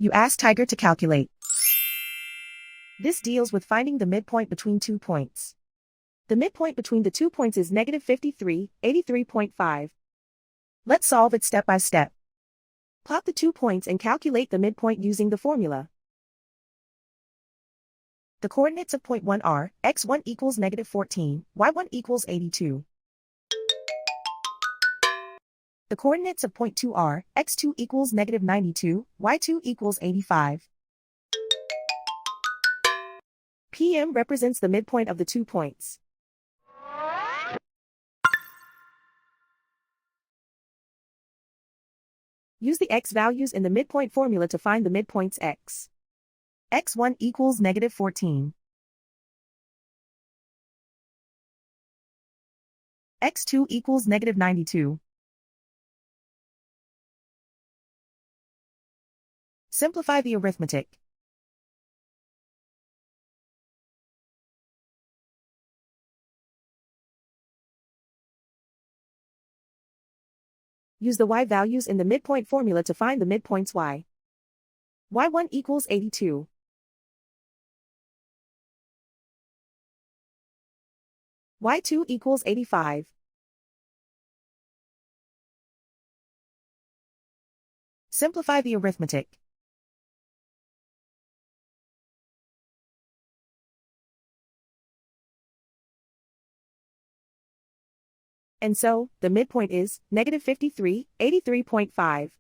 You ask Tiger to calculate. This deals with finding the midpoint between 2 points. The midpoint between the 2 points is -53, 83.5. Let's solve it step by step. Plot the 2 points and calculate the midpoint using the formula. The coordinates of point 1 are, x1 equals -14, y1 equals 82. The coordinates of point 2 are, x2 equals -92, y2 equals 85. PM represents the midpoint of the 2 points. Use the x values in the midpoint formula to find the midpoints x. x1 equals -14. x2 equals -92. Simplify the arithmetic. Use the y values in the midpoint formula to find the midpoints y. y1 equals 82. y2 equals 85. Simplify the arithmetic. And so, the midpoint is -53, 83.5.